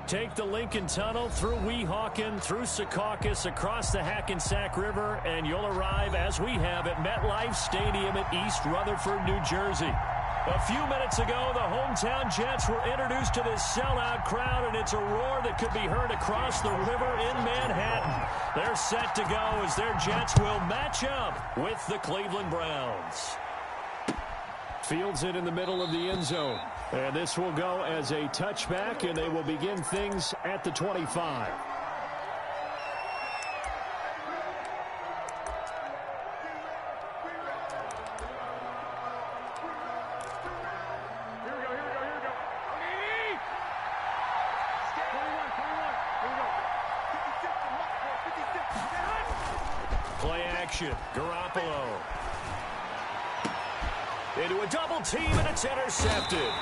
Take the Lincoln Tunnel through Weehawken, through Secaucus, across the Hackensack River, and you'll arrive, as we have, at MetLife Stadium at East Rutherford, New Jersey. A few minutes ago, the hometown Jets were introduced to this sellout crowd, and it's a roar that could be heard across the river in Manhattan. They're set to go as their Jets will match up with the Cleveland Browns. Fields it in the middle of the end zone. And this will go as a touchback, and they will begin things at the 25. Play action. Garoppolo. Into a double team, and it's intercepted.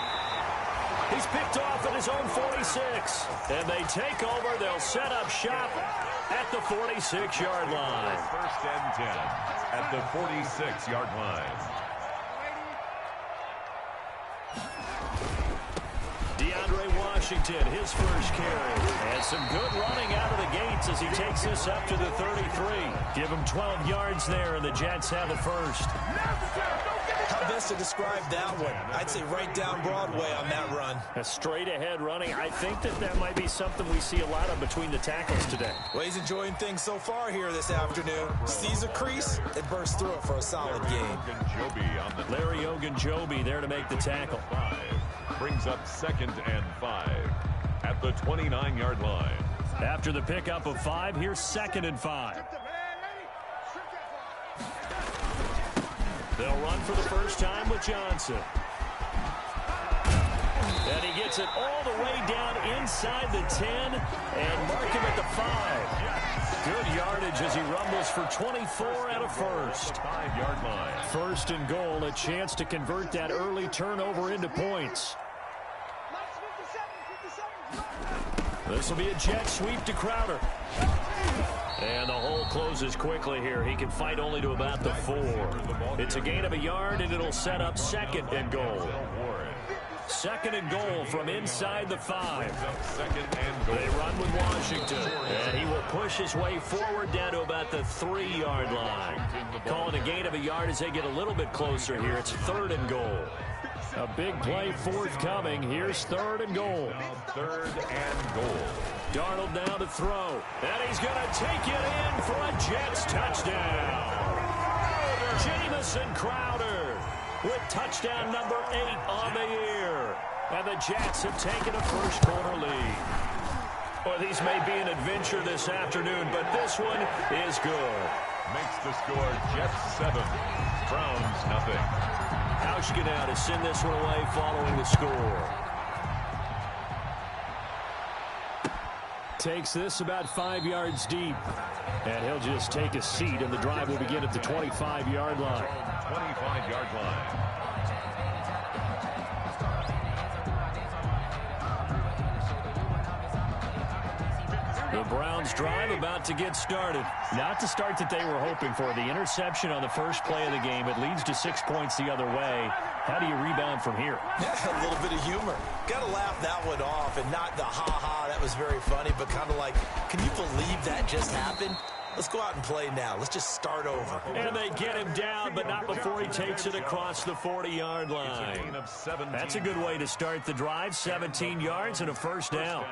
He's picked off at his own 46. And they take over. They'll set up shop at the 46-yard line. First and 10 at the 46-yard line. DeAndre Washington, his first carry. And some good running out of the gates as he takes this up to the 33. Give him 12 yards there, and the Jets have the first. How best to describe that one? I'd say right down Broadway on that run. A straight-ahead running. I think that might be something we see a lot of between the tackles today. Well, he's enjoying things so far here this afternoon. Sees a crease and bursts through it for a solid game. Larry Ogunjobi there to make the tackle. Brings up 2nd and 5 at the 29-yard line. After the pickup of 5, here's 2nd and 5. They'll run for the first time with Johnson. And he gets it all the way down inside the 10 and mark him at the 5. Good yardage as he rumbles for 24 and a first. 5-yard line. 1st and goal, a chance to convert that early turnover into points. This will be a jet sweep to Crowder. And the hole closes quickly here. He can fight only to about the 4. It's a gain of a yard, and it'll set up 2nd and goal. 2nd and goal from inside the 5. They run with Washington. And he will push his way forward down to about the 3-yard line. Calling a gain of a yard as they get a little bit closer here. It's 3rd and goal. A big play forthcoming. Here's 3rd and goal. 3rd and goal. Darnold now to throw. And he's going to take it in for a Jets touchdown. Jamison Crowder with touchdown number 8 on the year. And the Jets have taken a first-quarter lead. Well, these may be an adventure this afternoon, but this one is good. Makes the score Jets 7, Browns nothing. Hauschka now to send this one away following the score. Takes this about 5 yards deep. And he'll just take a seat, and the drive will begin at the 25-yard line. 25-yard line. The Browns drive about to get started. Not the start that they were hoping for. The interception on the first play of the game. It leads to 6 points the other way. How do you rebound from here? A little bit of humor. Got to laugh that one off, and not the ha-ha, that was very funny, but kind of like, can you believe that just happened? Let's go out and play now. Let's just start over. And they get him down, but not before he takes it across the 40-yard line. That's a good way to start the drive. 17 yards and a first down.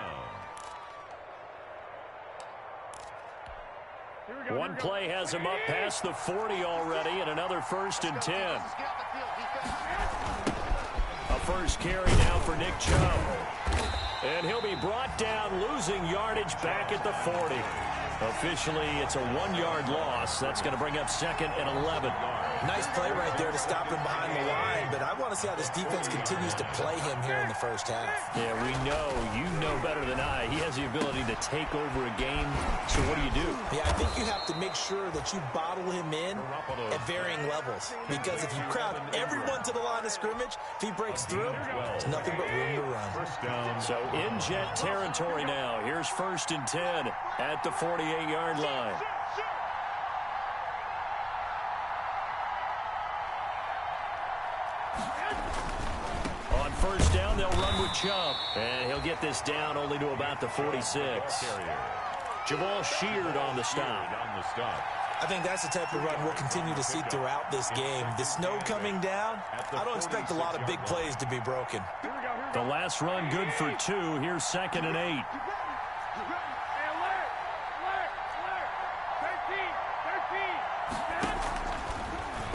One play has him up past the 40 already, and another 1st and 10. A first carry now for Nick Chubb. And he'll be brought down, losing yardage back at the 40. Officially, it's a 1-yard loss. That's going to bring up 2nd and 11. Nice play right there to stop him behind the line, but I want to see how this defense continues to play him here in the first half. Yeah, we know. You know better than I. He has the ability to take over a game. So what do you do? Yeah, I think you have to make sure that you bottle him in at varying levels. Because if you crowd everyone to the line of scrimmage, if he breaks through, there's nothing but room to run. So in Jet territory now. Here's 1st and 10 at the 48-yard line. first down, they'll run with Chubb. And he'll get this down only to about the 46. Jamal Sheard on the stop. I think that's the type of run we'll continue to see throughout this game. The snow coming down, I don't expect a lot of big plays to be broken. The last run good for 2. Here's 2nd and 8.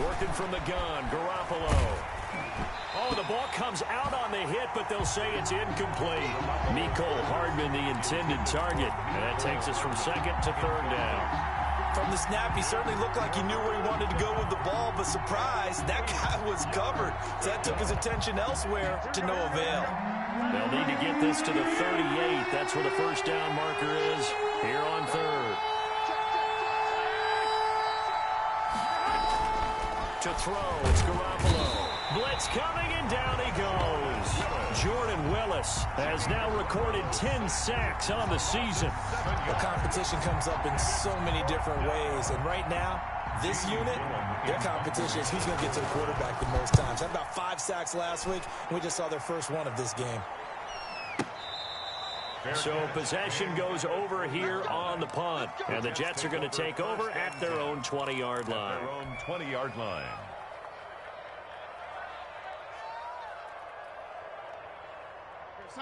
Working from the gun, Garoppolo. Oh, the ball comes out on the hit, but they'll say it's incomplete. Mecole Hardman, the intended target. And that takes us from 2nd to 3rd down. From the snap, he certainly looked like he knew where he wanted to go with the ball, but surprise, that guy was covered. So that took his attention elsewhere to no avail. They'll need to get this to the 38. That's where the first down marker is here on 3rd. To throw, it's Garoppolo. Blitz coming, and down he goes. Jordan Willis has now recorded 10 sacks on the season. The competition comes up in so many different ways, and right now, this unit, their competition is who's going to get to the quarterback the most times. Had about 5 sacks last week, and we just saw their first one of this game. So possession goes over here on the punt, and the Jets are going to take over at their own 20-yard line. Their own 20-yard line.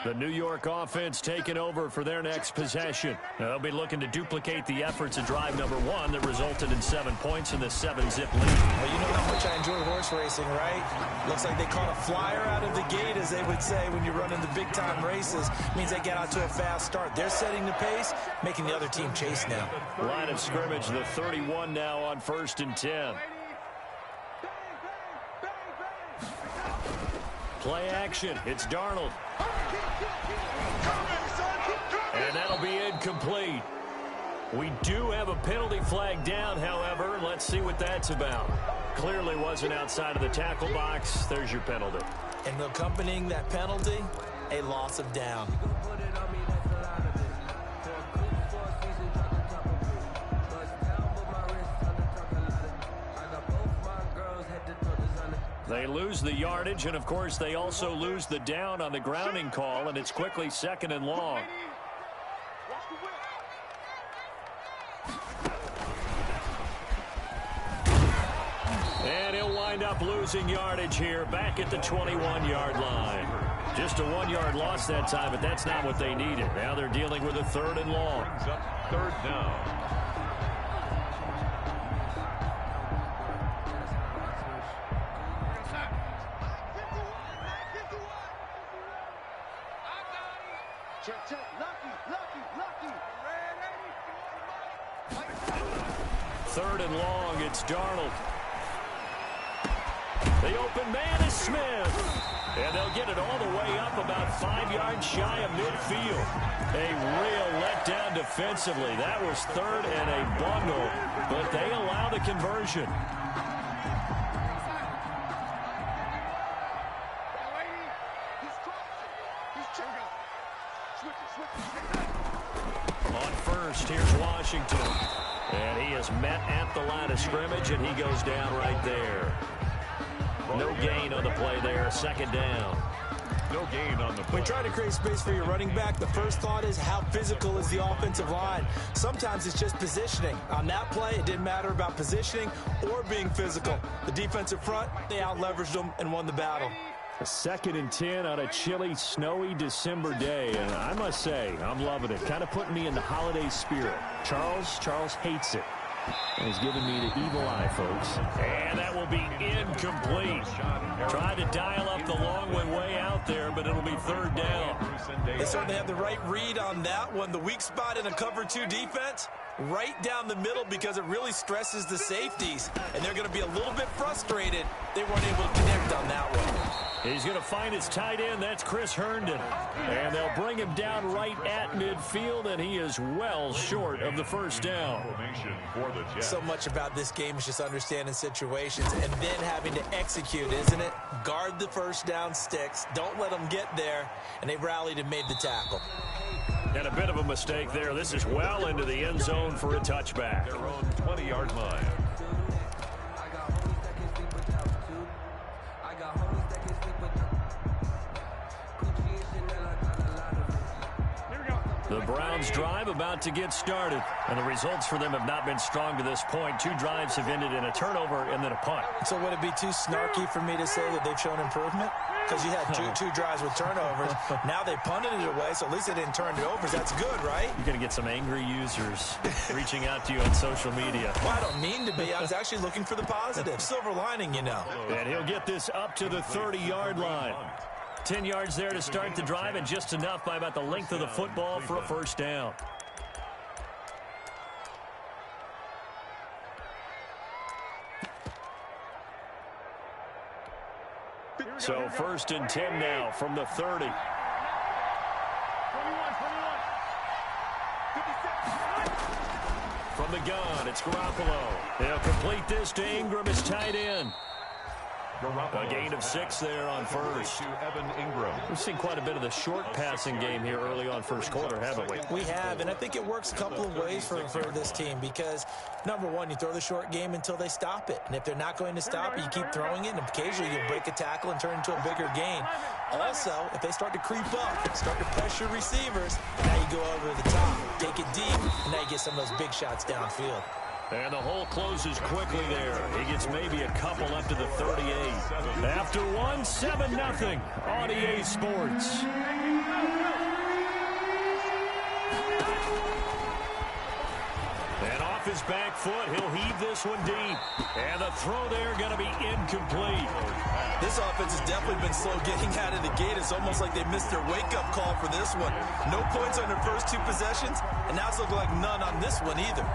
The New York offense taking over for their next possession. They'll be looking to duplicate the efforts of drive number 1 that resulted in 7 points in the 7-zip lead. Well, you know how much I enjoy horse racing, right? Looks like they caught a flyer out of the gate, as they would say when you're running the big-time races. Means they get out to a fast start. They're setting the pace, making the other team chase now. Line of scrimmage, the 31 now on 1st and 10. Play action. It's Darnold. And that'll be incomplete. We do have a penalty flag down, however. Let's see what that's about. Clearly wasn't outside of the tackle box. There's your penalty. And accompanying that penalty, a loss of down. They lose the yardage, and of course they also lose the down on the grounding call, and it's quickly 2nd and long. And he'll wind up losing yardage here back at the 21-yard line. Just a 1-yard loss that time, but that's not what they needed. Now they're dealing with a 3rd and long. Brings up 3rd down. Third and long, it's Darnold. The open man is Smith. And they'll get it all the way up about 5 yards shy of midfield. A real letdown defensively. That was 3rd and a bundle, but they allow the conversion. On first, here's Washington. And he is met at the line of scrimmage, and he goes down right there. No gain on the play there. 2nd down. No gain on the play. When trying to create space for your running back, the first thought is how physical is the offensive line. Sometimes it's just positioning. On that play, it didn't matter about positioning or being physical. The defensive front, they out-leveraged them and won the battle. A 2nd and 10 on a chilly, snowy December day, and I must say, I'm loving it. Kind of putting me in the holiday spirit. Charles hates it. And he's giving me the evil eye, folks. And that will be incomplete. Tried to dial up the long way out there, but it'll be 3rd down. They certainly have the right read on that one. The weak spot in a cover 2 defense, right down the middle, because it really stresses the safeties. And they're going to be a little bit frustrated they weren't able to connect on that one. He's going to find his tight end. That's Chris Herndon. And they'll bring him down right at midfield, and he is well short of the first down. So much about this game is just understanding situations and then having to execute, isn't it? Guard the first down sticks. Don't let them get there. And they rallied and made the tackle. And a bit of a mistake there. This is well into the end zone for a touchback. Their own 20-yard line. Browns drive about to get started. And the results for them have not been strong to this point. 2 drives have ended in a turnover and then a punt. So would it be too snarky for me to say that they've shown improvement? Because you had two drives with turnovers. Now they punted it away, so at least they didn't turn it over. That's good, right? You're going to get some angry users reaching out to you on social media. Well, I don't mean to be. I was actually looking for the positive. Silver lining, you know. And he'll get this up to the 30-yard line. 10 yards there to start the drive, and just enough by about the length of the football for a first down. So 1st and 10 now from the 30. From the gun, it's Garoppolo. They'll complete this to Ingram as tight end. A gain of 6 there on first. We've seen quite a bit of the short passing game here early on first quarter, haven't we? We have, and I think it works a couple of ways for this team because, number one, you throw the short game until they stop it. And if they're not going to stop it, you keep throwing it, and occasionally you'll break a tackle and turn it into a bigger gain. Also, if they start to creep up, start to pressure receivers, now you go over the top, take it deep, and now you get some of those big shots downfield. And the hole closes quickly there. He gets maybe a couple up to the 38. After 1, 7-0 on EA Sports. And off his back foot, he'll heave this one deep. And the throw there going to be incomplete. This offense has definitely been slow getting out of the gate. It's almost like they missed their wake-up call for this one. No points on their first 2 possessions, and now it's looking like none on this one either.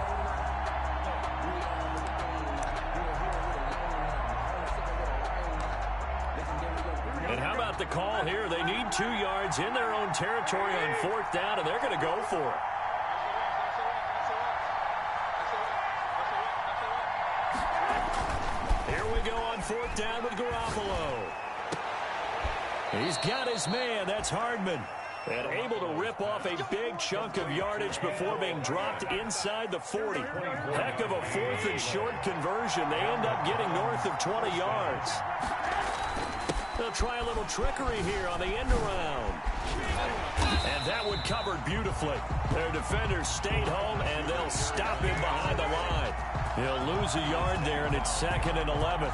The call here, they need 2 yards in their own territory on 4th down, and they're going to go for it. Here we go on 4th down with Garoppolo. He's got his man, that's Hardman. And able to rip off a big chunk of yardage before being dropped inside the 40. Heck of a 4th and short conversion. They end up getting north of 20 yards. They'll try a little trickery here on the end around. And that one covered beautifully. Their defenders stayed home, and they'll stop him behind the line. He'll lose a yard there, and it's 2nd and 11.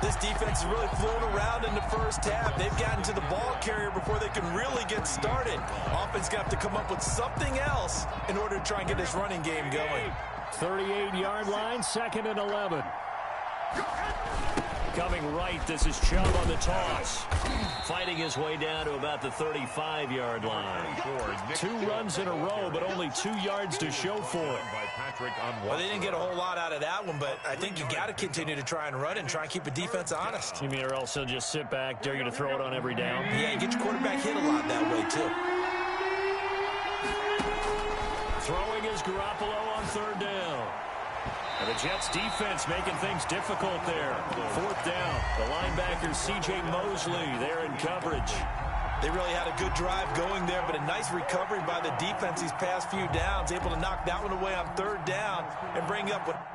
This defense has really flown around in the first half. They've gotten to the ball carrier before they can really get started. Offense got to come up with something else in order to try and get this running game going. 38-yard line, 2nd and 11. Coming right, this is Chubb on the toss. Fighting his way down to about the 35-yard line. 2 runs in a row, but only 2 yards to show for it. Well, they didn't get a whole lot out of that one, but I think you got to continue to try and run and try and keep the defense honest. You mean or else they'll just sit back, dare you to throw it on every down? Yeah, you get your quarterback hit a lot that way, too. Throwing is Garoppolo on 3rd down. And the Jets defense making things difficult there. 4th down. The linebacker C.J. Mosley there in coverage. They really had a good drive going there, but a nice recovery by the defense these past few downs. Able to knock that one away on 3rd down and bring up what...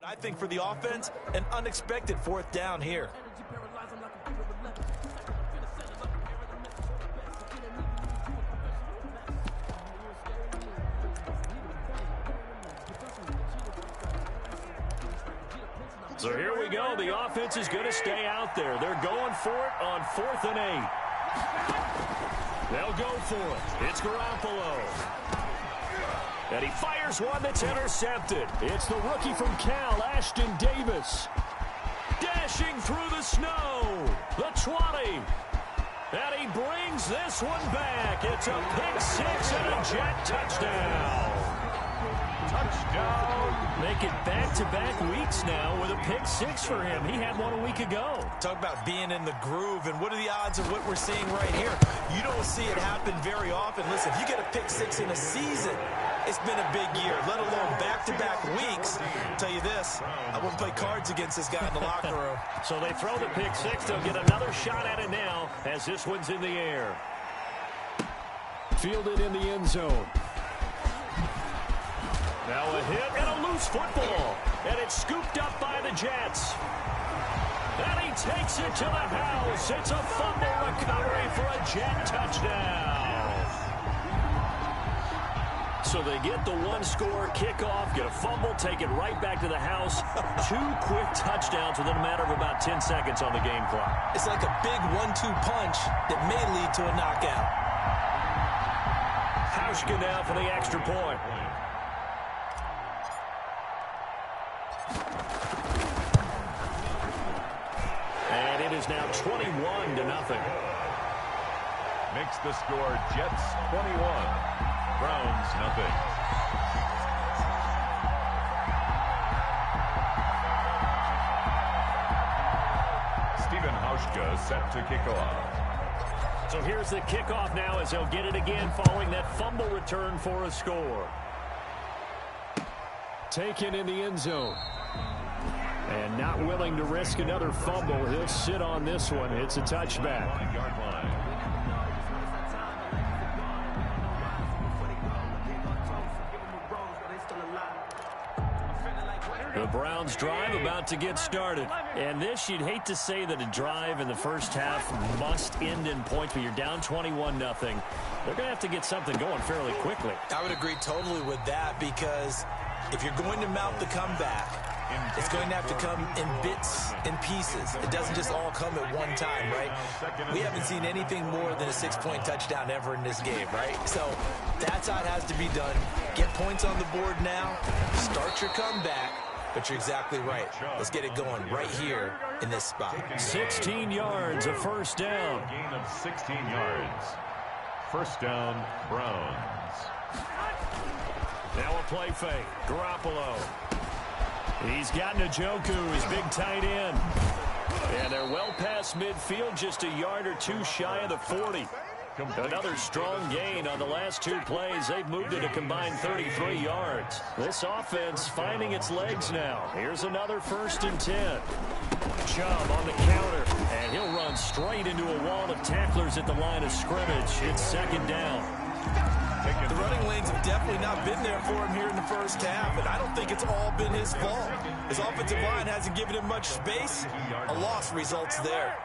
I think for the offense, an unexpected 4th down here. So here we go. The offense is going to stay out there. They're going for it on 4th and 8. They'll go for it. It's Garoppolo. And he fires one that's intercepted. It's the rookie from Cal, Ashton Davis. Dashing through the snow. The 20. And he brings this one back. It's a pick 6 and a Jet touchdown. Touchdown. Make it back-to-back weeks now with a pick six for him. He had one a week ago. Talk about being in the groove, and what are the odds of what we're seeing right here? You don't see it happen very often. Listen, if you get a pick six in a season, it's been a big year, let alone back-to-back weeks. I'll tell you this, I wouldn't play cards against this guy in the locker room. So they throw the pick six. They'll get another shot at it now as this one's in the air. Fielded in the end zone. Now a hit and a loose football. And it's scooped up by the Jets. And he takes it to the house. It's a fumble recovery for a Jet touchdown. So they get the one-score kickoff, get a fumble, take it right back to the house. 2 quick touchdowns within a matter of about 10 seconds on the game clock. It's like a big 1-2 punch that may lead to a knockout. Hauschka now for the extra point. And it is now 21-0. Makes the score Jets 21, Browns nothing. Stephen Hauschka set to kick off. So here's the kickoff now as they'll get it again following that fumble return for a score. Taken in the end zone. And not willing to risk another fumble. He'll sit on this one. It's a touchback. 1-yard line. The Browns drive about to get started. And this, you'd hate to say that a drive in the first half must end in points, but you're down 21-0. They're going to have to get something going fairly quickly. I would agree totally with that, because if you're going to mount the comeback, it's going to have to come in bits and pieces. It doesn't just all come at one time, right? We haven't seen anything more than a 6-point touchdown ever in this game, right? So that's how it has to be done. Get points on the board now. Start your comeback. But you're exactly right. Let's get it going right here in this spot. 16 yards, a first down. Gain of 16 yards. First down, Browns. Now a play fake. Garoppolo. He's got Njoku, his big tight end. And they're well past midfield, just a yard or two shy of the 40. Another strong gain on the last 2 plays. They've moved it a combined 33 yards. This offense finding its legs now. Here's another 1st and 10. Chubb on the counter, and he'll run straight into a wall of tacklers at the line of scrimmage. It's 2nd down. The running lanes have definitely not been there for him here in the first half, and I don't think it's all been his fault. His offensive line hasn't given him much space. A loss results there.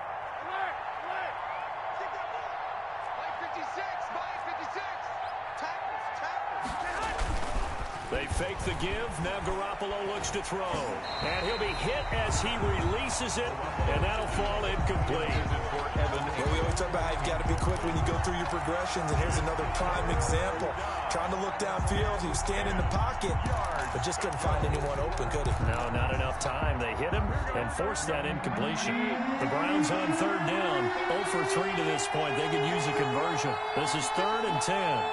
They fake the give. Now Garoppolo looks to throw. And he'll be hit as he releases it. And that'll fall incomplete. Well, we always talk about how you've got to be quick when you go through your progressions. And here's another prime example. Trying to look downfield. He was standing in the pocket, but just couldn't find anyone open, could he? No, not enough time. They hit him and forced that incompletion. The Browns on 3rd down. 0 for 3 to this point. They could use a conversion. This is 3rd and 10.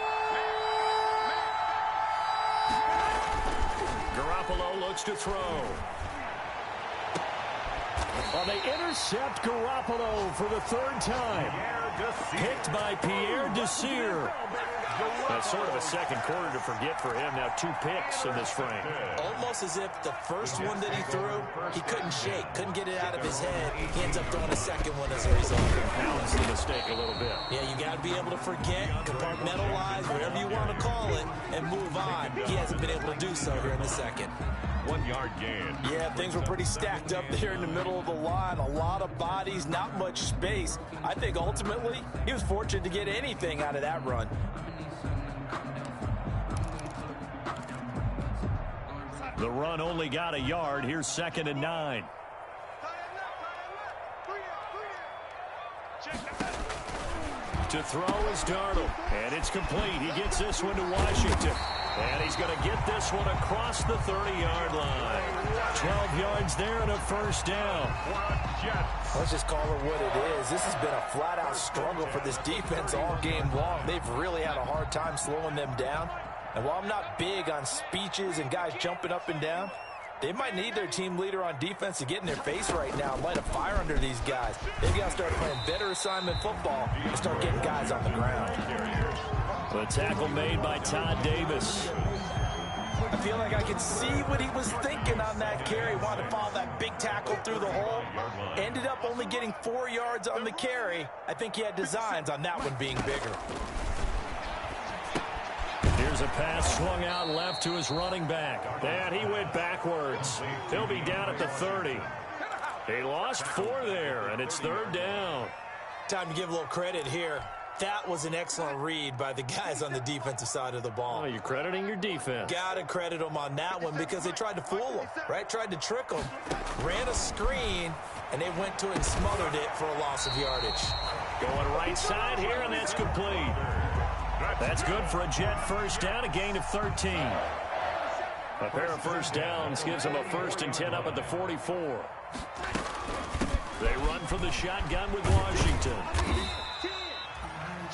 Garoppolo looks to throw. Well, they intercept Garoppolo for the 3rd time. Picked by Pierre Desir. That's sort of a second quarter to forget for him. Now 2 picks in this frame. Almost as if the first one that he threw, he couldn't shake, couldn't get it out of his head. He ends up throwing a second one as a result. Balance the mistake a little bit. Yeah, you got to be able to forget, compartmentalize, whatever you want to call it, and move on. He hasn't been able to do so here in the second. 1-yard gain. Yeah, things were pretty stacked up there in the middle of the line. A lot of bodies, not much space. I think ultimately he was fortunate to get anything out of that run. The run only got a yard. Here's 2nd and 9. To throw is Darnold. And it's complete. He gets this one to Washington. And he's going to get this one across the 30-yard line. 12 yards there and a first down. Let's just call it what it is. This has been a flat-out struggle for this defense all game long. They've really had a hard time slowing them down. And while I'm not big on speeches and guys jumping up and down, they might need their team leader on defense to get in their face right now and light a fire under these guys. They've got to start playing better assignment football and start getting guys on the ground. The tackle made by Todd Davis. I feel like I could see what he was thinking on that carry. Wanted to follow that big tackle through the hole. Ended up only getting 4 yards on the carry. I think he had designs on that one being bigger. Here's a pass swung out left to his running back. And he went backwards. He'll be down at the 30. He lost 4 there, and it's 3rd down. Time to give a little credit here. That was an excellent read by the guys on the defensive side of the ball. Oh, you're crediting your defense. Got to credit them on that one because they tried to fool them, right? Tried to trick them, ran a screen, and they went to it and smothered it for a loss of yardage. Going right side here, and that's complete. That's good for a Jet first down, a gain of 13. A pair of first downs gives them a 1st and 10 up at the 44. They run from the shotgun with Washington.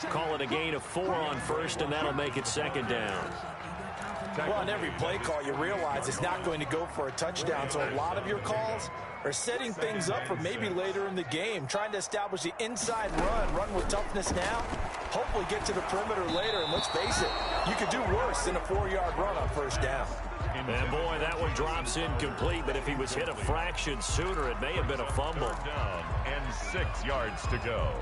Call it a gain of 4 on first, and that'll make it 2nd down. Well, on every play call, you realize it's not going to go for a touchdown, so a lot of your calls are setting things up for maybe later in the game, trying to establish the inside run with toughness now, hopefully get to the perimeter later, and let's face it, you could do worse than a 4-yard run on first down. And boy, that one drops incomplete, but if he was hit a fraction sooner, it may have been a fumble. Down and 6 yards to go.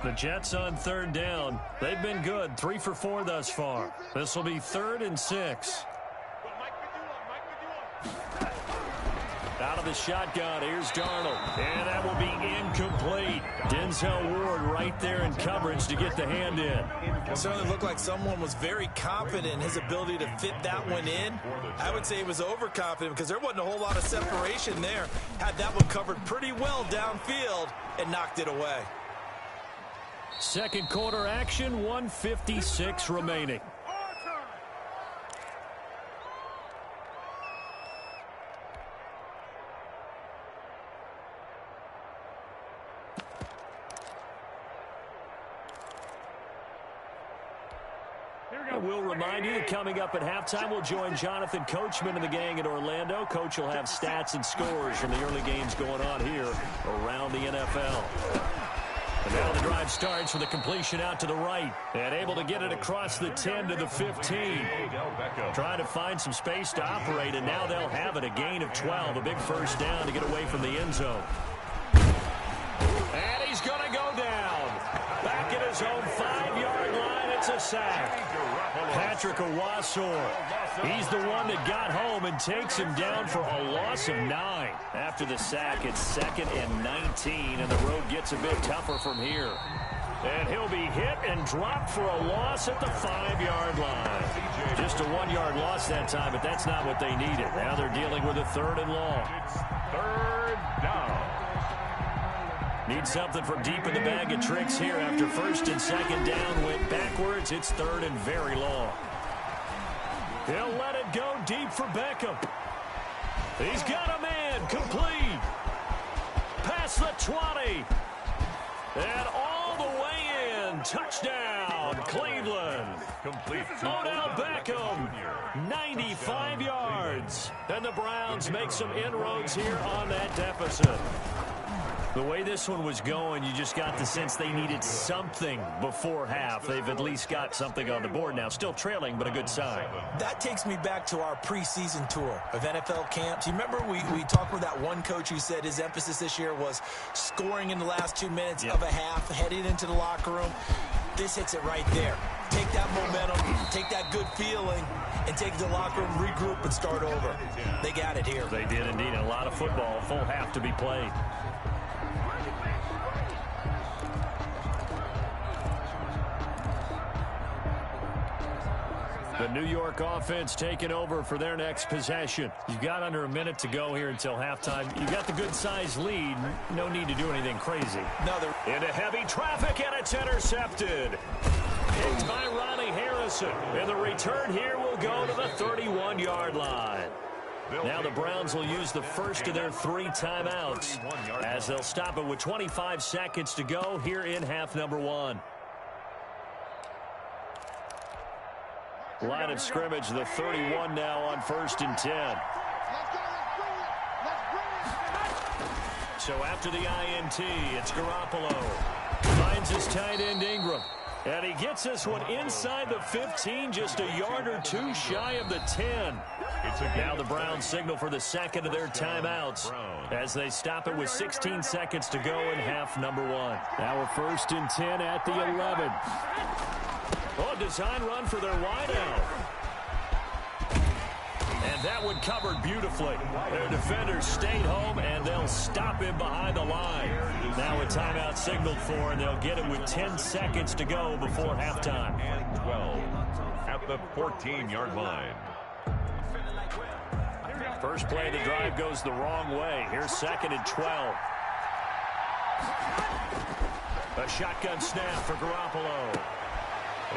The Jets on 3rd down. They've been good, 3 for 4 thus far. This will be 3rd and 6. Out of the shotgun, here's Darnold. And that will be incomplete. Denzel Ward right there in coverage to get the hand in. It certainly looked like someone was very confident in his ability to fit that one in. I would say he was overconfident because there wasn't a whole lot of separation there. Had that one covered pretty well downfield and knocked it away. Second quarter action, 1:56 remaining. We'll remind you that coming up at halftime, we'll join Jonathan Coachman and the gang at Orlando. Coach will have stats and scores from the early games going on here around the NFL. And now the drive starts with a completion out to the right. And able to get it across the 10 to the 15. Trying to find some space to operate, and now they'll have it. A gain of 12, a big first down to get away from the end zone. And he's going to go down. Back at his own 5-yard line, it's a sack. Patrick Owasor, he's the one that got home and takes him down for a loss of 9. After the sack, it's 2nd and 19, and the road gets a bit tougher from here. And he'll be hit and dropped for a loss at the 5-yard line. Just a 1-yard loss that time, but that's not what they needed. Now they're dealing with a 3rd and long. It's 3rd down. Need something from deep in the bag of tricks here after 1st and 2nd down went backwards. It's 3rd and very long. He'll let it go deep for Beckham. He's got a man complete. Past the 20. And all the way in. Touchdown, Cleveland. Complete. Odell Beckham, 95 yards. And the Browns make some inroads here on that deficit. The way this one was going, you just got the sense they needed something before half. They've at least got something on the board now. Still trailing, but a good sign. That takes me back to our preseason tour of NFL camps. You remember we talked with that one coach who said his emphasis this year was scoring in the last 2 minutes of a half, heading into the locker room. This hits it right there. Take that momentum, take that good feeling, and take it to the locker room, regroup, and start over. They got it here. They did indeed. A lot of football, full half to be played. The New York offense taking over for their next possession. You've got under a minute to go here until halftime. You've got the good-sized lead. No need to do anything crazy. Into heavy traffic, and it's intercepted. Picked by Ronnie Harrison. And the return here will go to the 31-yard line. Now the Browns will use the first of their 3 timeouts as they'll stop it with 25 seconds to go here in half number 1. line of scrimmage, the 31 now on 1st and 10. So after the INT, it's Garoppolo. Finds his tight end Ingram. And he gets this one inside the 15, just a yard or two shy of the 10. Now the Browns signal for the second of their timeouts as they stop it with 16 seconds to go in half number 1. Now we're 1st and 10 at the 11. Oh, design run for their wideout. And that one covered beautifully. Their defenders stayed home, and they'll stop him behind the line. Now a timeout signaled for, and they'll get it with 10 seconds to go before halftime. And 12 at the 14-yard line. First play of the drive goes the wrong way. Here's 2nd and 12. A shotgun snap for Garoppolo.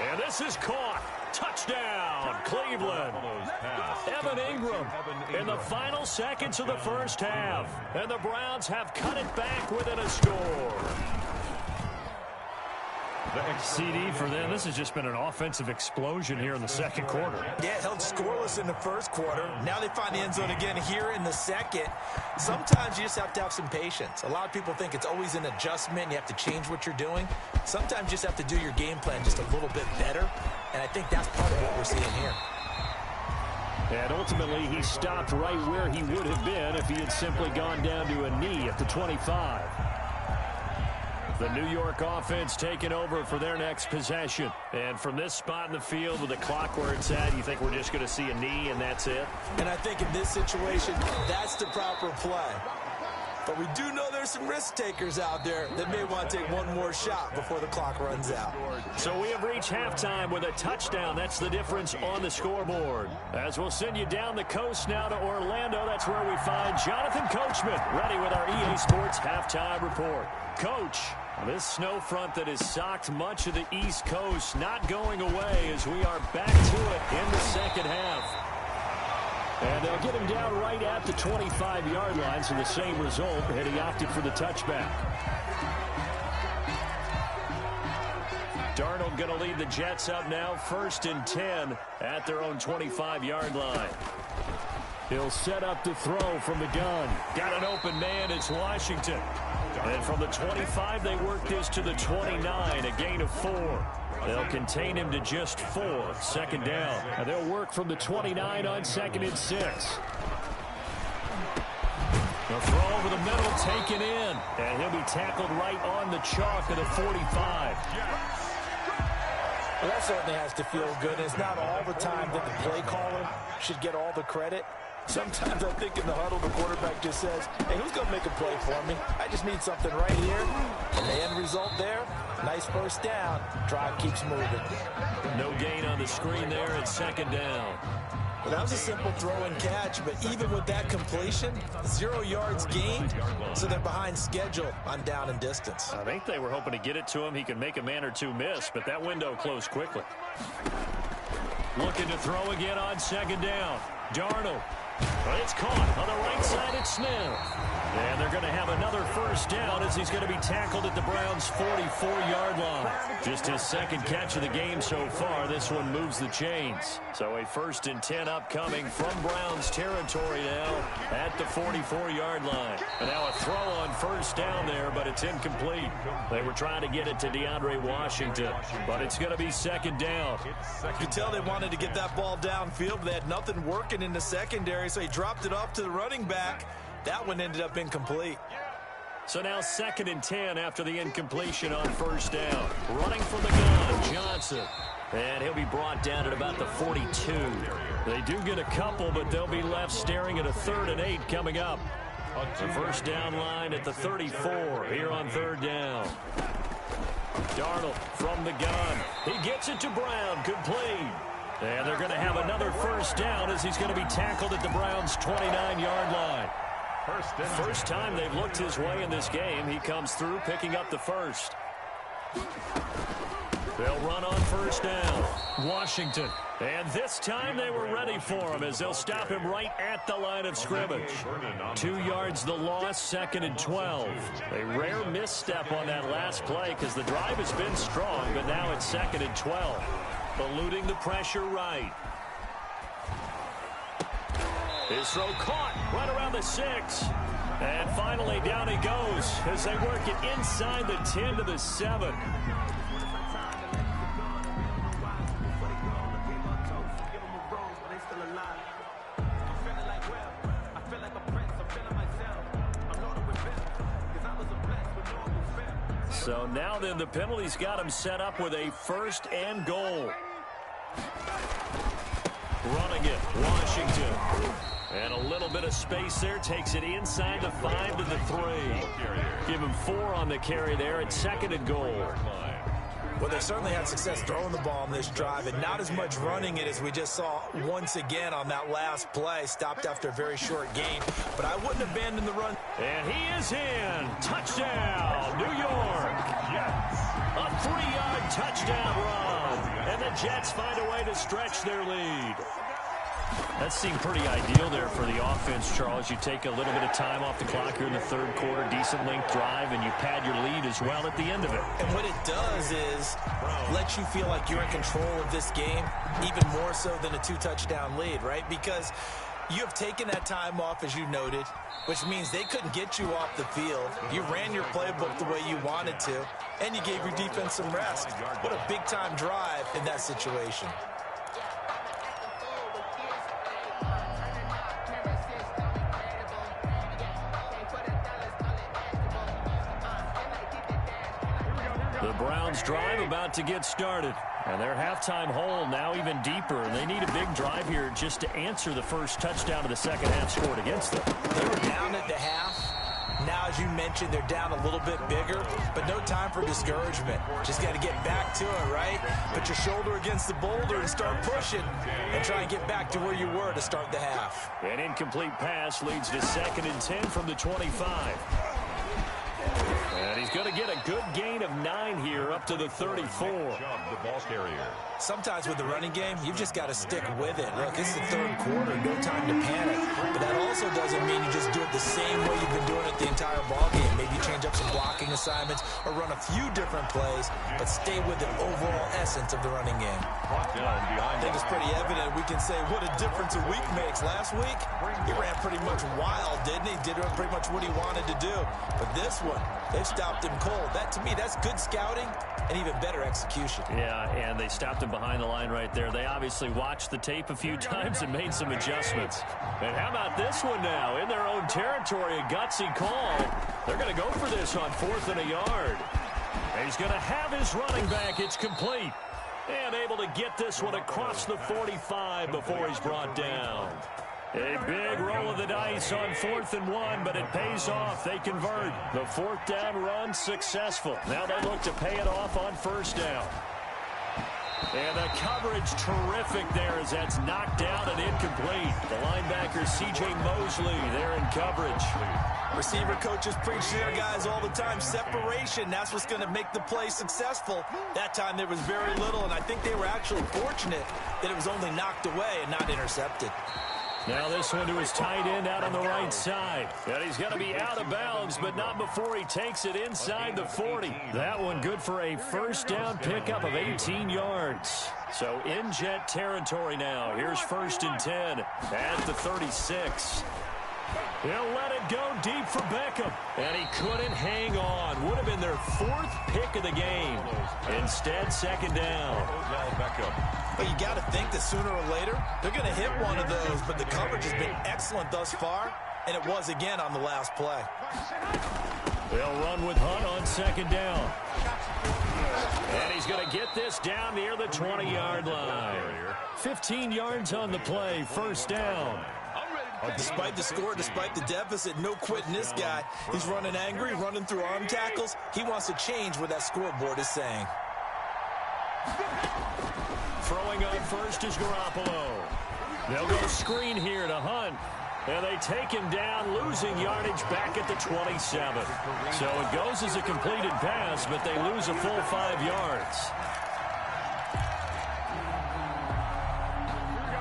And this is caught. Touchdown, Cleveland. Evan Ingram in the final seconds of the first half. And the Browns have cut it back within a score. CD for them. This has just been an offensive explosion here in the second quarter. Yeah, held scoreless in the first quarter. Now they find the end zone again here in the second. Sometimes you just have to have some patience. A lot of people think it's always an adjustment. You have to change what you're doing. Sometimes you just have to do your game plan just a little bit better. And I think that's part of what we're seeing here. And ultimately, he stopped right where he would have been if he had simply gone down to a knee at the 25. The New York offense taking over for their next possession. And from this spot in the field with the clock where it's at, you think we're just going to see a knee and that's it? And I think in this situation, that's the proper play. But we do know there's some risk takers out there that may want to take one more shot before the clock runs out. So we have reached halftime with a touchdown. That's the difference on the scoreboard. As we'll send you down the coast now to Orlando, that's where we find Jonathan Coachman ready with our EA Sports halftime report. Coach, this snow front that has socked much of the East Coast not going away as we are back to it in the second half. And they'll get him down right at the 25-yard line, so the same result, and he opted for the touchback. Darnold going to lead the Jets up now, 1st and 10 at their own 25-yard line. He'll set up the throw from the gun. Got an open man, it's Washington. And from the 25, they work this to the 29, a gain of 4. They'll contain him to just 4, 2nd down. And they'll work from the 29 on 2nd and 6. The throw over the middle, taken in. And he'll be tackled right on the chalk of the 45. Well, that certainly has to feel good. It's not all the time that the play caller should get all the credit. Sometimes I think in the huddle, the quarterback just says, hey, who's going to make a play for me? I just need something right here. And the end result there, nice first down. Drive keeps moving. No gain on the screen there at 2nd down. Well, that was a simple throw and catch, but even with that completion, 0 yards gained, so they're behind schedule on down and distance. I think they were hoping to get it to him. He could make a man or two miss, but that window closed quickly. Looking to throw again on 2nd down. Darnold. But it's caught on the right side. It's Smith. And they're going to have another first down as he's going to be tackled at the Browns' 44-yard line. Just his 2nd catch of the game so far. This one moves the chains. So a 1st and 10 upcoming from Browns territory now at the 44-yard line. And now a throw on 1st down there, but it's incomplete. They were trying to get it to DeAndre Washington, but it's going to be 2nd down. You could tell they wanted to get that ball downfield, but they had nothing working in the secondary, so he dropped it off to the running back. That one ended up incomplete. So now 2nd and 10 after the incompletion on 1st down. Running from the gun, Johnson. And he'll be brought down at about the 42. They do get a couple, but they'll be left staring at a 3rd and 8 coming up. The first down line at the 34 here on 3rd down. Darnold from the gun. He gets it to Brown, complete. And they're going to have another first down as he's going to be tackled at the Browns' 29-yard line. First time they've looked his way in this game. He comes through picking up the first. They'll run on 1st down. Washington. And this time they were ready for him as they'll stop him right at the line of scrimmage. 2 yards the loss, 2nd and 12. A rare misstep on that last play because the drive has been strong, but now it's 2nd and 12. eluding the pressure right. His throw caught right around the 6. And finally down he goes as they work it inside the 10 to the 7. So now then the penalty's got him set up with a 1st and goal. Running it, Washington. And a little bit of space there. Takes it inside the 5 to the 3. Give him 4 on the carry there at 2nd and goal. Well, they certainly had success throwing the ball on this drive, and not as much running it as we just saw once again on that last play. Stopped after a very short gain, but I wouldn't abandon the run. And he is in. Touchdown, New York. A 3-yard touchdown run. And the Jets find a way to stretch their lead. That seemed pretty ideal there for the offense, Charles. You take a little bit of time off the clock here in the 3rd quarter, decent length drive, and you pad your lead as well at the end of it. And what it does is let you feel like you're in control of this game, even more so than a 2-touchdown lead, right? Because you have taken that time off, as you noted, which means they couldn't get you off the field. You ran your playbook the way you wanted to, and you gave your defense some rest. What a big-time drive in that situation. The Browns drive about to get started. And their halftime hole now even deeper. And they need a big drive here just to answer the first touchdown of the second half scored against them. They were down at the half. Now, as you mentioned, they're down a little bit bigger, but no time for discouragement. Just got to get back to it, right? Put your shoulder against the boulder and start pushing and try and get back to where you were to start the half. An incomplete pass leads to 2nd and 10 from the 25. And he's going to get a good gain of 9 here up to the 34. Sometimes with the running game, you've just got to stick with it. Look, it's the 3rd quarter, no time to panic. But that also doesn't mean you just do it the same way you've been doing it the entire ballgame. Maybe change up some blocking assignments or run a few different plays, but stay with the overall essence of the running game. I think it's pretty evident. We can say what a difference a week makes. Last week, he ran pretty much wild, didn't he? Did pretty much what he wanted to do. But this one, they've stopped him cold. That, to me, that's good scouting and even better execution. Yeah, and they stopped him behind the line right there. They obviously watched the tape a few times and made some adjustments. And how about this one now? In their own territory, a gutsy call. They're going to go for this on 4th and a yard. And he's going to have his running back. It's complete. And able to get this one across the 45 before he's brought down. A big roll of the dice on 4th and 1, but it pays off. They convert. The 4th down run successful. Now they look to pay it off on 1st down. And the coverage terrific there as that's knocked down and incomplete. The linebacker, C.J. Mosley, there in coverage. Receiver coaches preach to their guys all the time. Separation, that's what's going to make the play successful. That time there was very little, and I think they were actually fortunate that it was only knocked away and not intercepted. Now this one to his tight end out on the right side. And he's going to be out of bounds, but not before he takes it inside the 40. That one good for a 1st down pickup of 18 yards. So in Jet territory now. Here's 1st and 10 at the 36. He'll let it go deep for Beckham. And he couldn't hang on. Would have been their 4th pick of the game. Instead, 2nd down. But you got to think that sooner or later, they're going to hit one of those. But the coverage has been excellent thus far, and it was again on the last play. They'll run with Hunt on 2nd down. And he's going to get this down near the 20-yard line. 15 yards on the play, 1st down. Despite the score, despite the deficit, no quitting this guy. He's running angry, running through arm tackles. He wants to change what that scoreboard is saying. Throwing on 1st is Garoppolo. They'll go screen here to Hunt. And they take him down, losing yardage back at the 27. So it goes as a completed pass, but they lose a full 5 yards.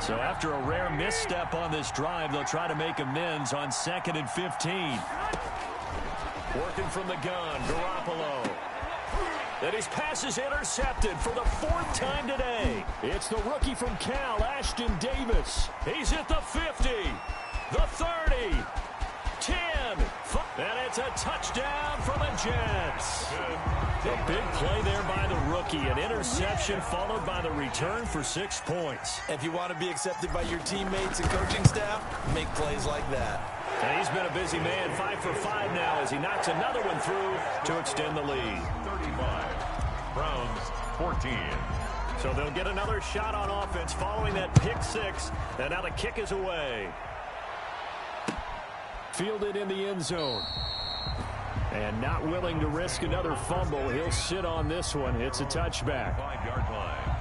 So after a rare misstep on this drive, they'll try to make amends on 2nd and 15. Working from the gun, Garoppolo. And his pass is intercepted for the 4th time today. It's the rookie from Cal, Ashton Davis. He's at the 50, the 30, 10, and it's a touchdown for the Jets. A big play there by the rookie. An interception followed by the return for 6 points. If you want to be accepted by your teammates and coaching staff, make plays like that. And he's been a busy man, 5 for 5 now as he knocks another one through to extend the lead. 35, Browns 14. So they'll get another shot on offense following that pick 6. And now the kick is away. Fielded in the end zone. And not willing to risk another fumble. He'll sit on this one. It's a touchback. 5-yard line.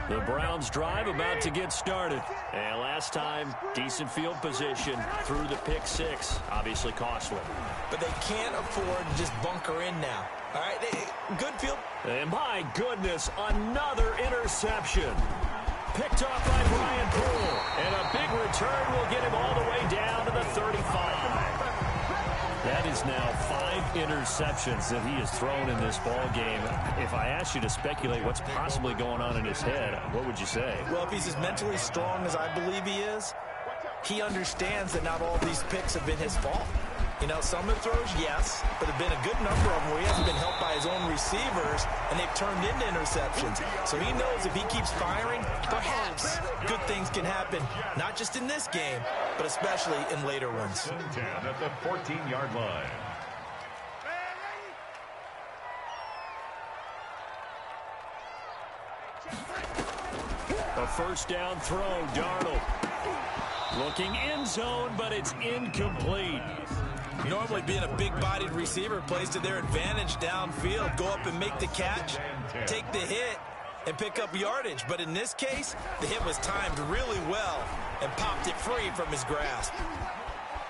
The Browns drive about to get started. And last time, decent field position through the pick 6. Obviously costly. But they can't afford to just bunker in now. All right, good field. And my goodness, another interception. Picked off by Brian Poole. And a big return will get him all the way down to the 35. That is now 5 interceptions that he has thrown in this ball game. If I asked you to speculate what's possibly going on in his head, what would you say? Well, if he's as mentally strong as I believe he is, he understands that not all these picks have been his fault. You know, some of the throws, yes, but there have been a good number of them where he hasn't been helped by his own receivers, and they've turned into interceptions. So he knows if he keeps firing, perhaps good things can happen, not just in this game, but especially in later ones. 10 at the 14-yard line. A first down throw, Darnold. Looking end zone, but it's incomplete. Normally being a big-bodied receiver plays to their advantage downfield. Go up and make the catch, take the hit, and pick up yardage. But in this case, the hit was timed really well and popped it free from his grasp.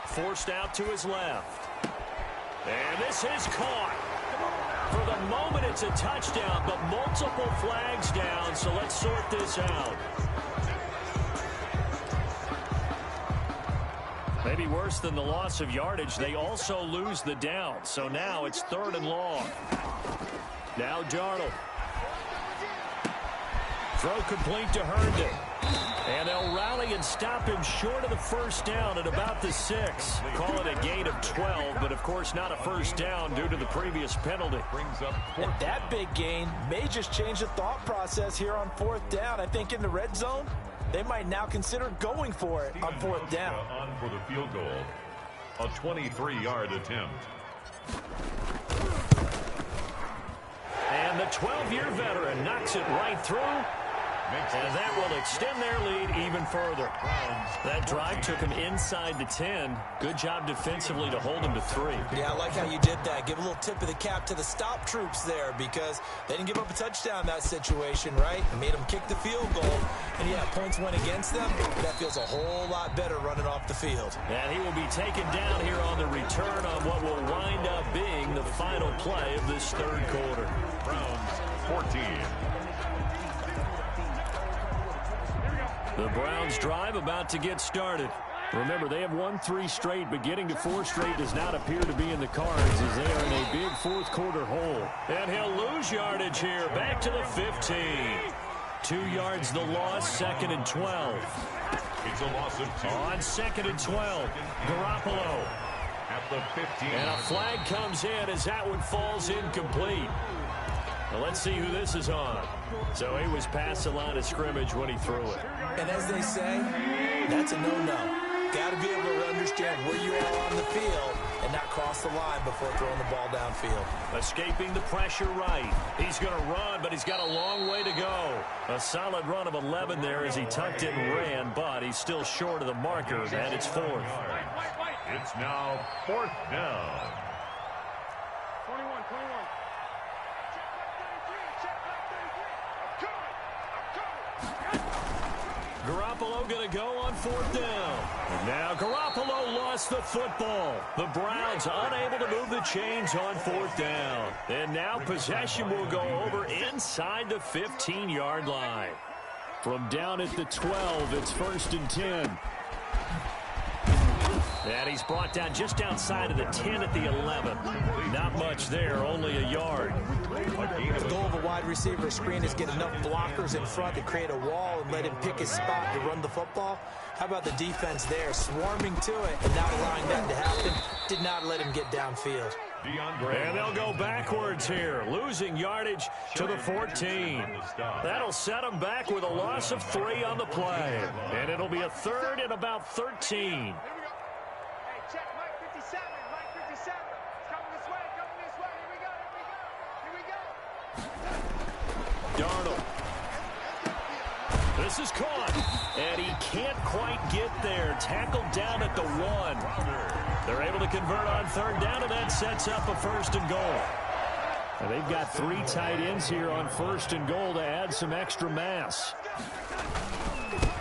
Forced out to his left. And this is caught. For the moment, it's a touchdown, but multiple flags down, so let's sort this out. Maybe worse than the loss of yardage, they also lose the down. So now it's 3rd and long. Now Darnold. Throw complete to Herndon. And they'll rally and stop him short of the first down at about the 6. Call it a gain of 12, but of course not a first down due to the previous penalty. Brings up And that big gain may just change the thought process here on 4th down. I think in the red zone, they might now consider going for it on 4th down. On for the field goal. A 23-yard attempt. And the 12-year veteran knocks it right through. And that will extend their lead even further. That drive took him inside the 10. Good job defensively to hold him to 3. Yeah, I like how you did that. Give a little tip of the cap to the stop troops there because they didn't give up a touchdown in that situation, right? It made them kick the field goal. And, yeah, points went against them. That feels a whole lot better running off the field. And he will be taken down here on the return on what will wind up being the final play of this 3rd quarter. Browns 14. The Browns drive about to get started. Remember, they have won 3 straight, but getting to 4 straight does not appear to be in the cards as they are in a big 4th quarter hole. And he'll lose yardage here, back to the 15. 2 yards the loss, 2nd and 12. It's a loss of 2. On 2nd and 12, Garoppolo. At the 15. And a flag comes in as that one falls incomplete. Well, let's see who this is on. So he was past the line of scrimmage when he threw it. And as they say, that's a no-no. Got to be able to understand where you are on the field and not cross the line before throwing the ball downfield. Escaping the pressure right. He's going to run, but he's got a long way to go. A solid run of 11 there as he tucked it and ran, but he's still short of the marker, and it's 4th. It's now 4th down. 21. Garoppolo going to go on 4th down. And now Garoppolo lost the football. The Browns unable to move the chains on 4th down. And now possession will go over inside the 15-yard line. From down at the 12, it's 1st and 10. And he's brought down just outside of the 10 at the 11. Not much there, only a yard. The goal of a wide receiver screen is get enough blockers in front to create a wall and let him pick his spot to run the football. How about the defense there, swarming to it and not allowing that to happen? Did not let him get downfield. And they'll go backwards here, losing yardage to the 14. That'll set them back with a loss of 3 on the play. And it'll be a 3rd and about 13. Darnold. This is caught, and he can't quite get there. Tackled down at the 1. They're able to convert on 3rd down, and that sets up a 1st and goal. And they've got 3 tight ends here on 1st and goal to add some extra mass.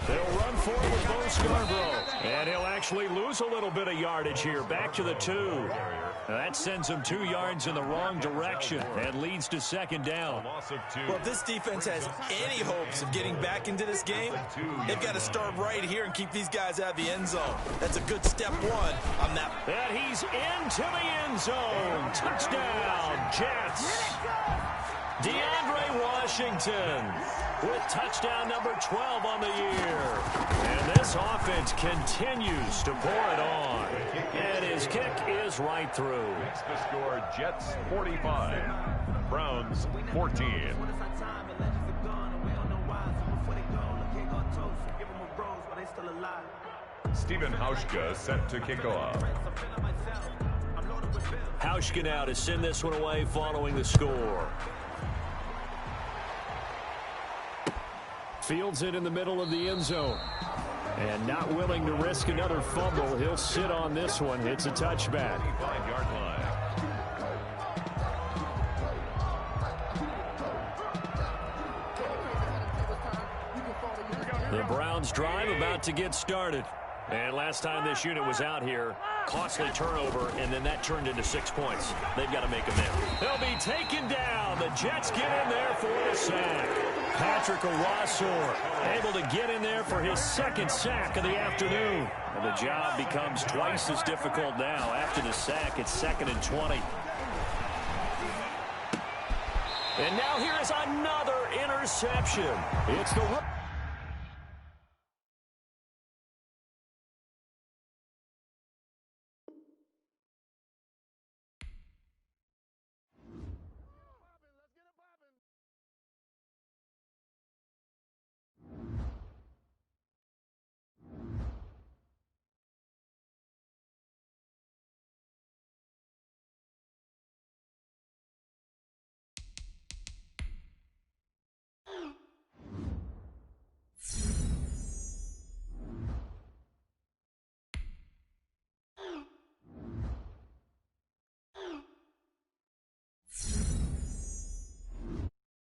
They'll run forward with Bo Scarborough, and he'll actually lose a little bit of yardage here, back to the 2. That sends him 2 yards in the wrong direction and leads to 2nd down. Well, if this defense has any hopes of getting back into this game, they've got to start right here and keep these guys out of the end zone. That's a good step 1 on that. And he's into the end zone. Touchdown, Jets. DeAndre Washington with touchdown number 12 on the year. And this offense continues to pour it on. And his kick is right through. Makes the score Jets 45, Browns 14. Stephen Hauschka set to kick off. Hauschka now to send this one away following the score. Fields it in the middle of the end zone. And not willing to risk another fumble, he'll sit on this one. It's a touchback. 5-yard line. The Browns drive about to get started. And last time this unit was out here, costly turnover, and then that turned into 6 points. They've got to make them in. They'll be taken down. The Jets get in there for the sack. Patrick Owasor able to get in there for his 2nd sack of the afternoon. And the job becomes twice as difficult now. After the sack, it's 2nd and 20. And now here is another interception. It's the...